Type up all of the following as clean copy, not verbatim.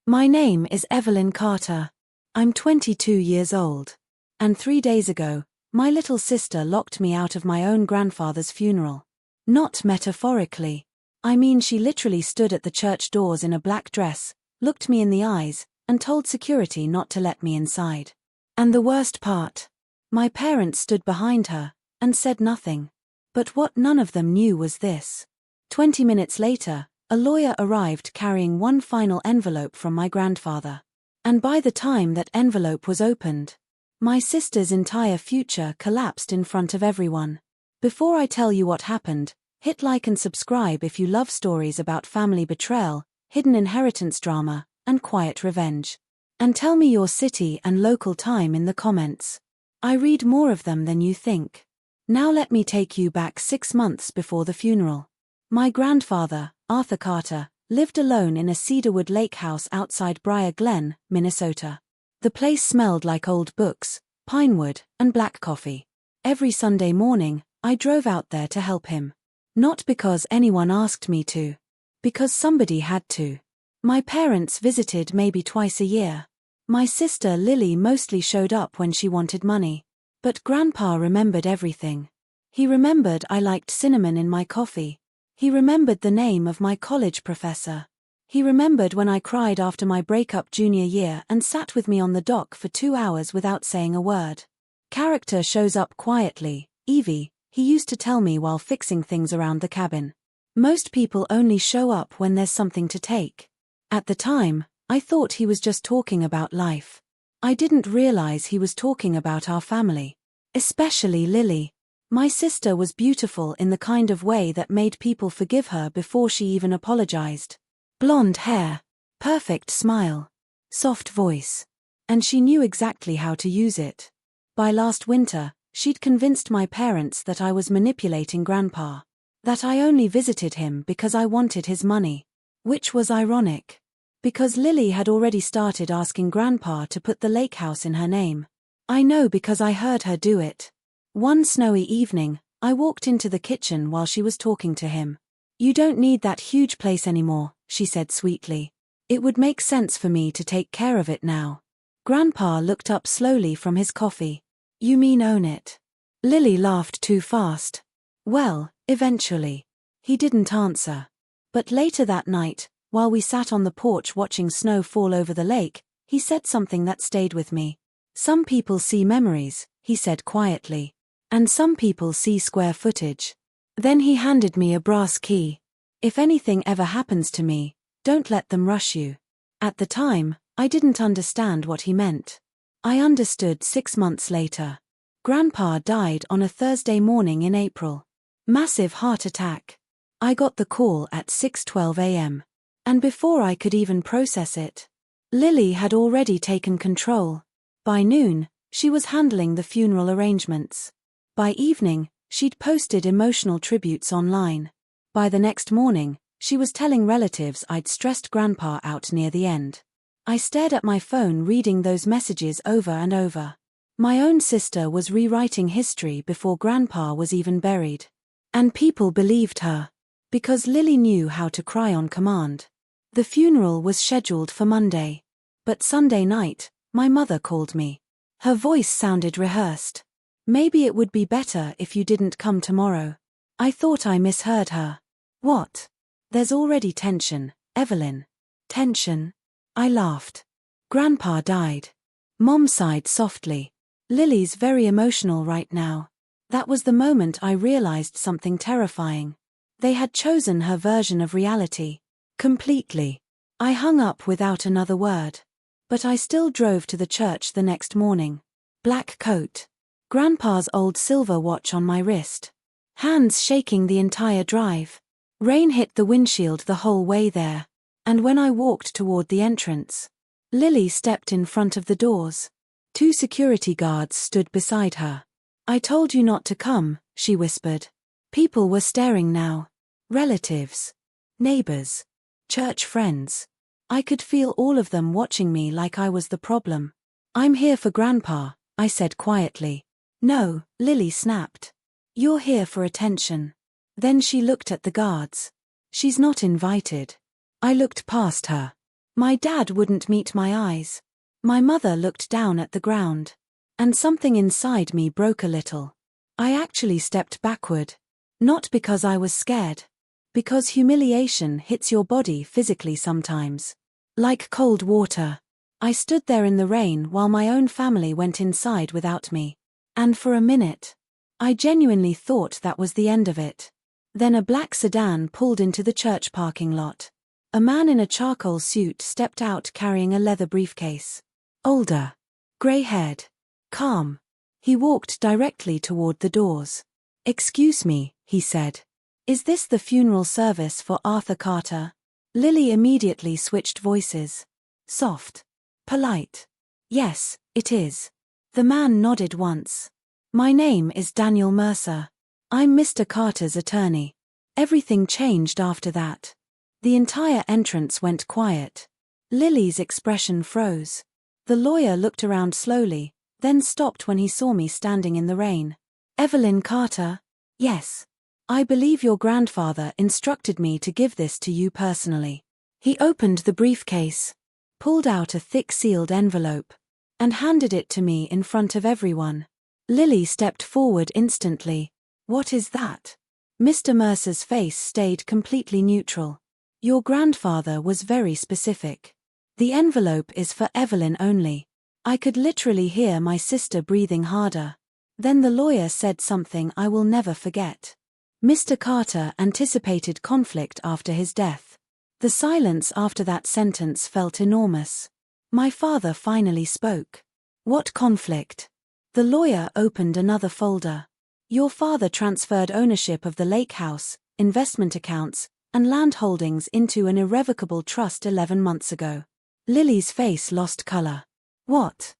My name is Evelyn Carter. I'm 22 years old. And 3 days ago, my little sister locked me out of my own grandfather's funeral. Not metaphorically. I mean, she literally stood at the church doors in a black dress, looked me in the eyes, and told security not to let me inside. And the worst part, my parents stood behind her and said nothing. But what none of them knew was this. 20 minutes later, a lawyer arrived carrying one final envelope from my grandfather. And by the time that envelope was opened, my sister's entire future collapsed in front of everyone. Before I tell you what happened, hit like and subscribe if you love stories about family betrayal, hidden inheritance drama, and quiet revenge. And tell me your city and local time in the comments. I read more of them than you think. Now let me take you back 6 months before the funeral. My grandfather, Arthur Carter, lived alone in a cedarwood lake house outside Briar Glen, Minnesota. The place smelled like old books, pinewood, and black coffee. Every Sunday morning, I drove out there to help him. Not because anyone asked me to. Because somebody had to. My parents visited maybe twice a year. My sister Lily mostly showed up when she wanted money. But Grandpa remembered everything. He remembered I liked cinnamon in my coffee. He remembered the name of my college professor. He remembered when I cried after my breakup junior year and sat with me on the dock for 2 hours without saying a word. Character shows up quietly, Evie, he used to tell me while fixing things around the cabin. Most people only show up when there's something to take. At the time, I thought he was just talking about life. I didn't realize he was talking about our family. Especially Lily. My sister was beautiful in the kind of way that made people forgive her before she even apologized. Blonde hair. Perfect smile. Soft voice. And she knew exactly how to use it. By last winter, she'd convinced my parents that I was manipulating Grandpa. That I only visited him because I wanted his money. Which was ironic. Because Lily had already started asking Grandpa to put the lake house in her name. I know because I heard her do it. One snowy evening, I walked into the kitchen while she was talking to him. "You don't need that huge place anymore," she said sweetly. "It would make sense for me to take care of it now." Grandpa looked up slowly from his coffee. "You mean own it?" Lily laughed too fast. "Well, eventually." He didn't answer. But later that night, while we sat on the porch watching snow fall over the lake, he said something that stayed with me. "Some people see memories," he said quietly. "And some people see square footage." Then he handed me a brass key. "If anything ever happens to me, don't let them rush you." At the time, I didn't understand what he meant. I understood 6 months later. Grandpa died on a Thursday morning in April. Massive heart attack. I got the call at 6:12 a.m. And before I could even process it, Lily had already taken control. By noon, she was handling the funeral arrangements. By evening, she'd posted emotional tributes online. By the next morning, she was telling relatives I'd stressed Grandpa out near the end. I stared at my phone reading those messages over and over. My own sister was rewriting history before Grandpa was even buried. And people believed her. Because Lily knew how to cry on command. The funeral was scheduled for Monday. But Sunday night, my mother called me. Her voice sounded rehearsed. "Maybe it would be better if you didn't come tomorrow." I thought I misheard her. "What?" "There's already tension, Evelyn." "Tension?" I laughed. "Grandpa died." Mom sighed softly. "Lily's very emotional right now." That was the moment I realized something terrifying. They had chosen her version of reality. Completely. I hung up without another word. But I still drove to the church the next morning. Black coat. Grandpa's old silver watch on my wrist. Hands shaking the entire drive. Rain hit the windshield the whole way there. And when I walked toward the entrance, Lily stepped in front of the doors. 2 security guards stood beside her. "I told you not to come," she whispered. People were staring now. Relatives. Neighbors. Church friends. I could feel all of them watching me like I was the problem. "I'm here for Grandpa," I said quietly. "No," Lily snapped. "You're here for attention." Then she looked at the guards. "She's not invited." I looked past her. My dad wouldn't meet my eyes. My mother looked down at the ground. And something inside me broke a little. I actually stepped backward. Not because I was scared. Because humiliation hits your body physically sometimes. Like cold water. I stood there in the rain while my own family went inside without me. And for a minute, I genuinely thought that was the end of it. Then a black sedan pulled into the church parking lot. A man in a charcoal suit stepped out carrying a leather briefcase. Older. Gray-haired. Calm. He walked directly toward the doors. "Excuse me," he said. "Is this the funeral service for Arthur Carter?" Lily immediately switched voices. Soft. Polite. "Yes, it is." The man nodded once. "My name is Daniel Mercer. I'm Mr. Carter's attorney." Everything changed after that. The entire entrance went quiet. Lily's expression froze. The lawyer looked around slowly, then stopped when he saw me standing in the rain. "Evelyn Carter?" "Yes. I believe your grandfather instructed me to give this to you personally." He opened the briefcase, pulled out a thick sealed envelope, and handed it to me in front of everyone. Lily stepped forward instantly. "What is that?" Mr. Mercer's face stayed completely neutral. "Your grandfather was very specific. The envelope is for Evelyn only." I could literally hear my sister breathing harder. Then the lawyer said something I will never forget. Mr. Carter anticipated conflict after his death. The silence after that sentence felt enormous. My father finally spoke. "What conflict?" The lawyer opened another folder. "Your father transferred ownership of the lake house, investment accounts, and land holdings into an irrevocable trust 11 months ago." Lily's face lost color. "What?"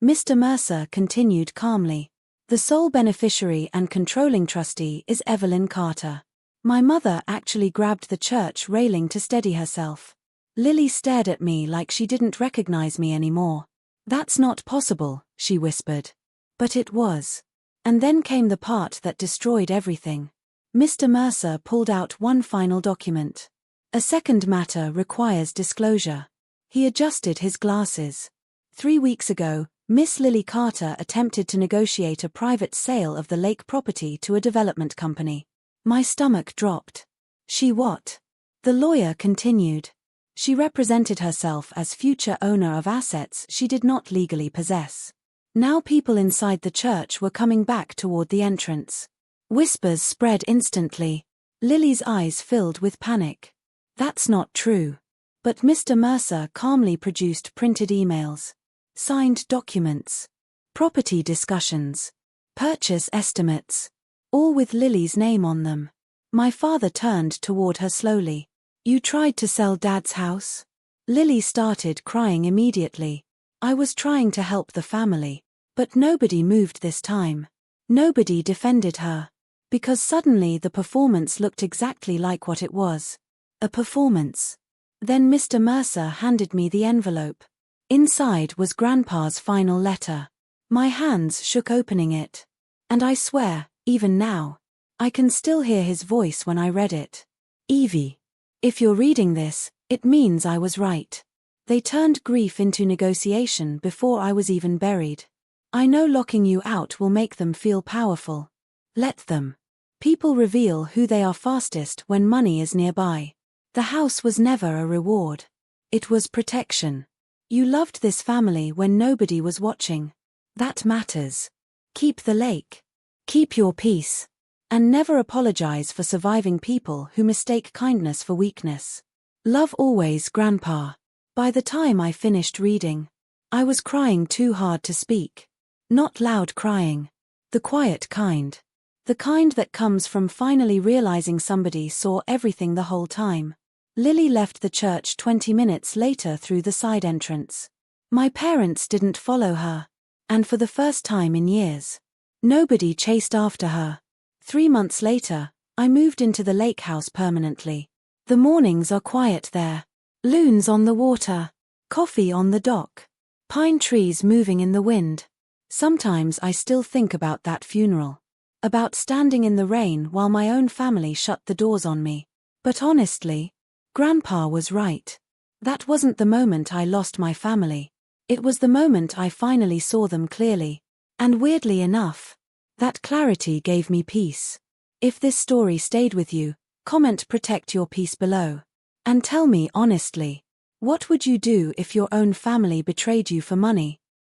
Mr. Mercer continued calmly. "The sole beneficiary and controlling trustee is Evelyn Carter." My mother actually grabbed the church railing to steady herself. Lily stared at me like she didn't recognize me anymore. "That's not possible," she whispered. But it was. And then came the part that destroyed everything. Mr. Mercer pulled out one final document. "A second matter requires disclosure." He adjusted his glasses. 3 weeks ago, Miss Lily Carter attempted to negotiate a private sale of the lake property to a development company. My stomach dropped. "She what?" The lawyer continued. "She represented herself as future owner of assets she did not legally possess." Now people inside the church were coming back toward the entrance. Whispers spread instantly. Lily's eyes filled with panic. "That's not true." But Mr. Mercer calmly produced printed emails. Signed documents. Property discussions. Purchase estimates. All with Lily's name on them. My father turned toward her slowly. "You tried to sell Dad's house?" Lily started crying immediately. I was trying to help the family. But nobody moved this time. Nobody defended her. Because suddenly the performance looked exactly like what it was. A performance. Then Mr. Mercer handed me the envelope. Inside was Grandpa's final letter. My hands shook opening it. And I swear, even now, I can still hear his voice when I read it. "Evie, if you're reading this, it means I was right. They turned grief into negotiation before I was even buried. I know locking you out will make them feel powerful. Let them. People reveal who they are fastest when money is nearby. The house was never a reward. It was protection. You loved this family when nobody was watching. That matters. Keep the lake. Keep your peace. And never apologize for surviving people who mistake kindness for weakness. Love always, Grandpa." By the time I finished reading, I was crying too hard to speak. Not loud crying. The quiet kind. The kind that comes from finally realizing somebody saw everything the whole time. Lily left the church 20 minutes later through the side entrance. My parents didn't follow her. And for the first time in years, nobody chased after her. 3 months later, I moved into the lake house permanently. The mornings are quiet there. Loons on the water. Coffee on the dock. Pine trees moving in the wind. Sometimes I still think about that funeral. About standing in the rain while my own family shut the doors on me. But honestly, Grandpa was right. That wasn't the moment I lost my family. It was the moment I finally saw them clearly. And weirdly enough, that clarity gave me peace. If this story stayed with you, comment "Protect your peace" below. And tell me honestly, what would you do if your own family betrayed you for money?